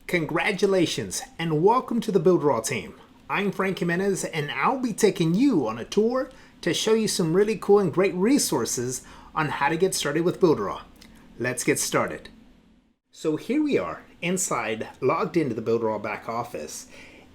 Congratulations and welcome to the Builderall team. I'm Frank Jimenez and I'll be taking you on a tour to show you some really cool and great resources on how to get started with Builderall. Let's get started. So here we are inside, logged into the Builderall back office,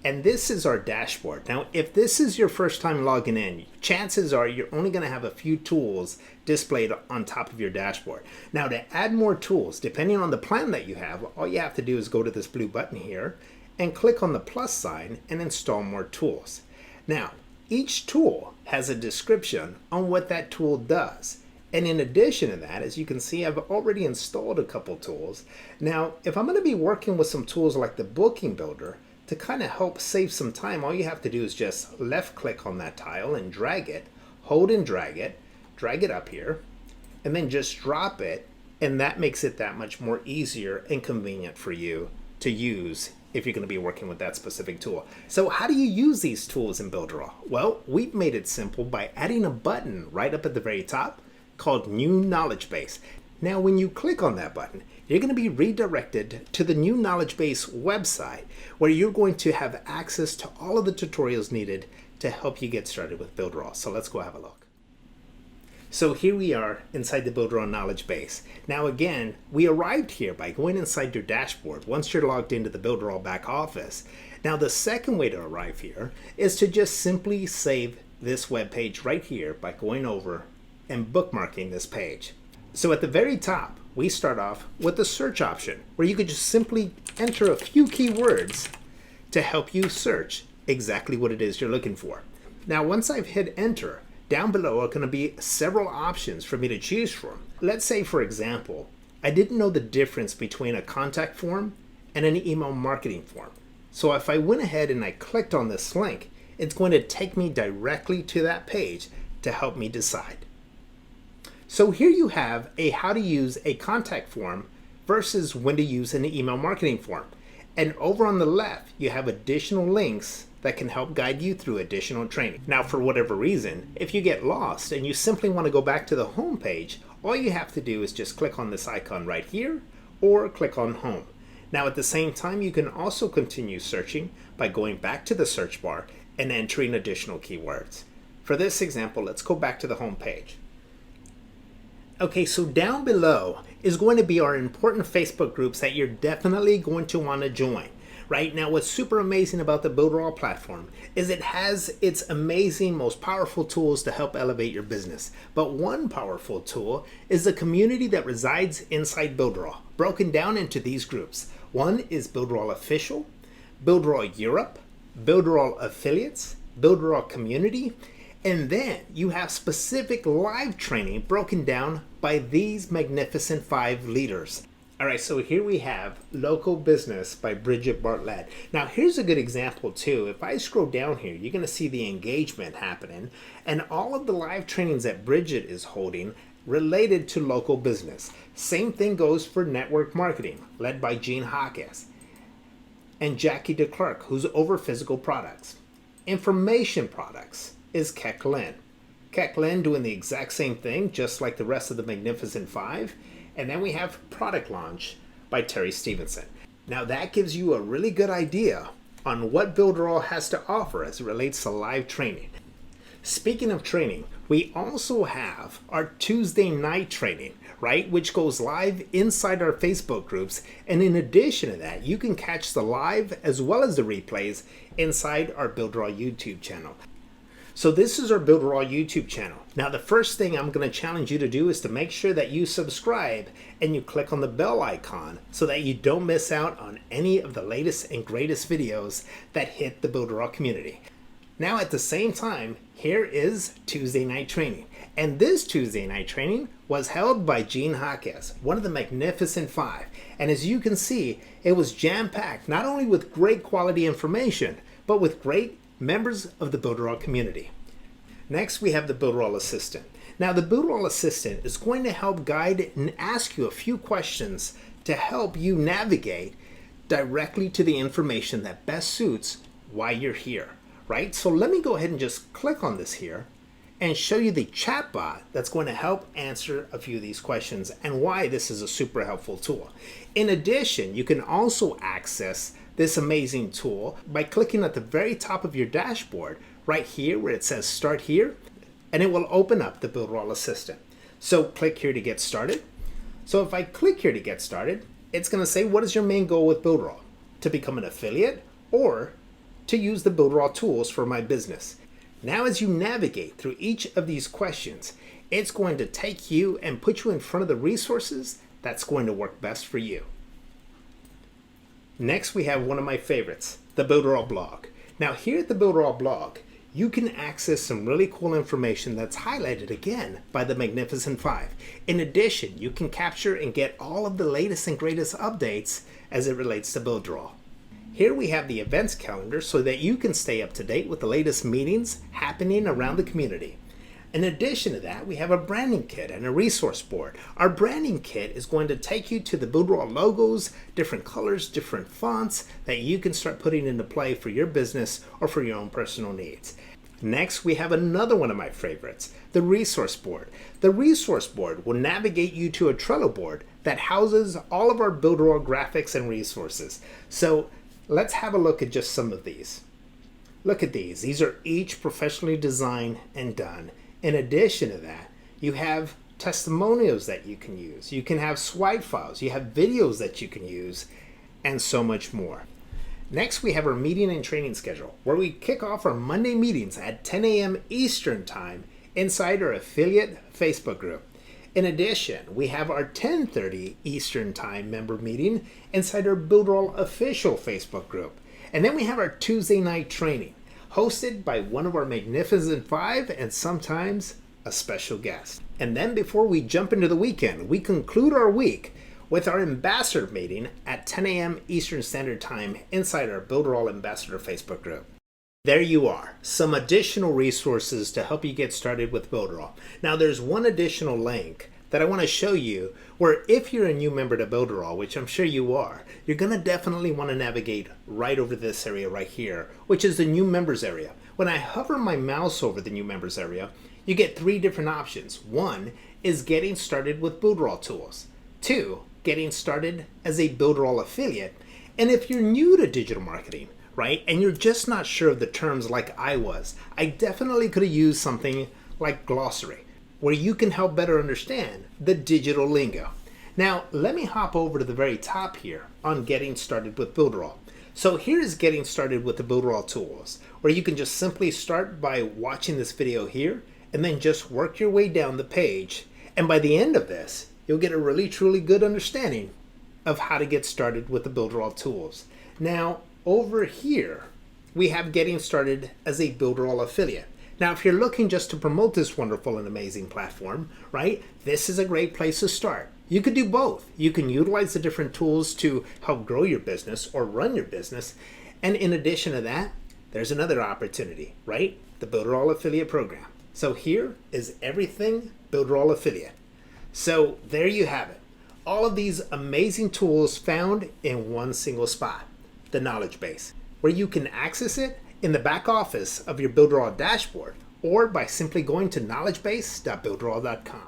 and this is our dashboard. Now, if this is your first time logging in, chances are you're only going to have a few tools displayed on top of your dashboard. Now, to add more tools, depending on the plan that you have, all you have to do is go to this blue button here and click on the plus sign and install more tools. Now, each tool has a description on what that tool does. And in addition to that, as you can see, I've already installed a couple tools. Now, if I'm going to be working with some tools like the Booking Builder, to kind of help save some time, all you have to do is just left click on that tile and drag it, hold and drag it up here, and then just drop it, and that makes it that much more easier and convenient for you to use if you're going to be working with that specific tool. So how do you use these tools in Builderall? Well, we've made it simple by adding a button right up at the very top called New Knowledge Base. Now, when you click on that button, you're going to be redirected to the New Knowledge Base website where you're going to have access to all of the tutorials needed to help you get started with Builderall. So let's go have a look. So here we are inside the Builderall Knowledge Base. Now again, we arrived here by going inside your dashboard once you're logged into the Builderall back office. Now the second way to arrive here is to just simply save this web page right here by going over and bookmarking this page. So at the very top, we start off with the search option where you could just simply enter a few keywords to help you search exactly what it is you're looking for. Now, once I've hit enter, down below are going to be several options for me to choose from. Let's say, for example, I didn't know the difference between a contact form and an email marketing form. So if I went ahead and I clicked on this link, it's going to take me directly to that page to help me decide. So here you have a how to use a contact form versus when to use an email marketing form. And over on the left, you have additional links that can help guide you through additional training. Now, for whatever reason, if you get lost and you simply want to go back to the home page, all you have to do is just click on this icon right here or click on home. Now, at the same time, you can also continue searching by going back to the search bar and entering additional keywords. For this example, let's go back to the home page. Okay, so down below is going to be our important Facebook groups that you're definitely going to want to join. Right now, what's super amazing about the Builderall platform is it has its amazing, most powerful tools to help elevate your business. But one powerful tool is the community that resides inside Builderall, broken down into these groups. One is Builderall Official, Builderall Europe, Builderall Affiliates, Builderall Community, and then you have specific live training broken down by these magnificent 5 leaders. All right, so here we have Local Business by Bridget Bartlett. Now here's a good example too. If I scroll down here, you're gonna see the engagement happening and all of the live trainings that Bridget is holding related to local business. Same thing goes for network marketing, led by Jean Hawkes and Jackie DeClerc, who's over physical products. Information products is Keck Lynn. Keck Lynn doing the exact same thing, just like the rest of the Magnificent 5. And then we have Product Launch by Terry Stevenson. Now that gives you a really good idea on what Builderall has to offer as it relates to live training. Speaking of training, we also have our Tuesday night training, right, which goes live inside our Facebook groups. And in addition to that, you can catch the live as well as the replays inside our Builderall YouTube channel. So this is our Builderall YouTube channel. Now the first thing I'm going to challenge you to do is to make sure that you subscribe and you click on the bell icon so that you don't miss out on any of the latest and greatest videos that hit the Builderall community. Now at the same time, here is Tuesday night training. And this Tuesday night training was held by Jean Hawkes, one of the Magnificent 5. And as you can see, it was jam-packed not only with great quality information, but with great members of the Builderall community. Next, we have the Builderall Assistant. Now, the Builderall Assistant is going to help guide and ask you a few questions to help you navigate directly to the information that best suits why you're here, right? So let me go ahead and just click on this here, and show you the chatbot that's going to help answer a few of these questions and why this is a super helpful tool. In addition, you can also access this amazing tool by clicking at the very top of your dashboard right here where it says Start Here, and it will open up the Builderall Assistant. So click here to get started. So if I click here to get started, it's going to say, what is your main goal with Builderall? To become an affiliate or to use the Builderall tools for my business? Now, as you navigate through each of these questions, it's going to take you and put you in front of the resources that's going to work best for you. Next, we have one of my favorites, the Builderall Blog. Now, here at the Builderall Blog, you can access some really cool information that's highlighted again by the Magnificent Five. In addition, you can capture and get all of the latest and greatest updates as it relates to Builderall. Here we have the events calendar so that you can stay up to date with the latest meetings happening around the community. In addition to that, we have a branding kit and a resource board. Our branding kit is going to take you to the Builderall logos, different colors, different fonts that you can start putting into play for your business or for your own personal needs. Next, we have another one of my favorites, the resource board. The resource board will navigate you to a Trello board that houses all of our Builderall graphics and resources. So let's have a look at just some of these. Look at these. These are each professionally designed and done. In addition to that, you have testimonials that you can use. You can have swipe files. You have videos that you can use, and so much more. Next, we have our meeting and training schedule, where we kick off our Monday meetings at 10 a.m. Eastern Time inside our affiliate Facebook group. In addition, we have our 10:30 Eastern Time member meeting inside our Builderall official Facebook group. And then we have our Tuesday night training, hosted by one of our Magnificent Five and sometimes a special guest. And then before we jump into the weekend, we conclude our week with our ambassador meeting at 10 a.m. Eastern Standard Time inside our Builderall Ambassador Facebook group. There you are, some additional resources to help you get started with Builderall. Now there's one additional link that I want to show you where if you're a new member to Builderall, which I'm sure you are, you're going to definitely want to navigate right over this area right here, which is the new members area. When I hover my mouse over the new members area, you get three different options. One is getting started with Builderall tools. Two, getting started as a Builderall affiliate. And if you're new to digital marketing, right, and you're just not sure of the terms like I was, I definitely could have used something like Glossary, where you can help better understand the digital lingo. Now, let me hop over to the very top here on getting started with Builderall. So here's getting started with the Builderall tools, where you can just simply start by watching this video here and then just work your way down the page. And by the end of this, you'll get a really truly good understanding of how to get started with the Builderall tools. Now, over here, we have getting started as a Builderall affiliate. Now, if you're looking just to promote this wonderful and amazing platform, right, this is a great place to start. You could do both. You can utilize the different tools to help grow your business or run your business. And in addition to that, there's another opportunity, right? The Builderall Affiliate Program. So here is everything Builderall Affiliate. So there you have it. All of these amazing tools found in one single spot, the knowledge base, where you can access it in the back office of your Builderall dashboard or by simply going to knowledgebase.builderall.com.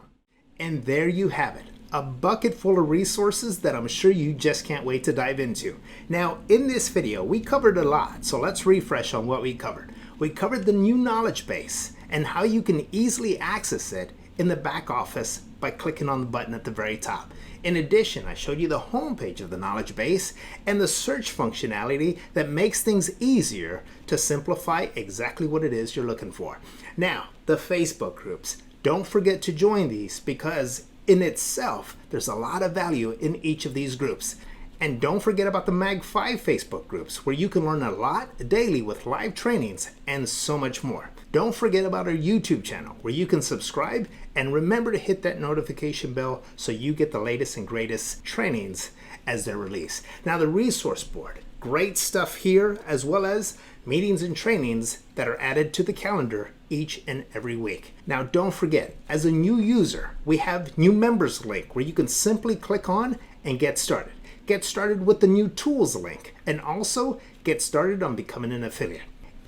And there you have it, a bucket full of resources that I'm sure you just can't wait to dive into. Now, in this video, we covered a lot, so let's refresh on what we covered. We covered the new knowledge base and how you can easily access it in the back office by clicking on the button at the very top. In addition, I showed you the homepage of the knowledge base and the search functionality that makes things easier to simplify exactly what it is you're looking for. Now, the Facebook groups. Don't forget to join these because in itself, there's a lot of value in each of these groups. And don't forget about the Mag 5 Facebook groups where you can learn a lot daily with live trainings and so much more. Don't forget about our YouTube channel where you can subscribe and remember to hit that notification bell so you get the latest and greatest trainings as they're released. Now the resource board, great stuff here as well as meetings and trainings that are added to the calendar each and every week. Now don't forget, as a new user, we have new members link where you can simply click on and get started. Get started with the new tools link and also get started on becoming an affiliate.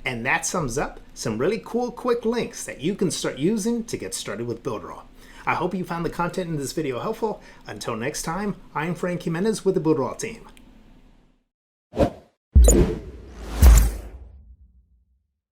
And that sums up some really cool quick links that you can start using to get started with Builderall. I hope you found the content in this video helpful. Until next time, I'm Frank Jimenez with the Builderall team.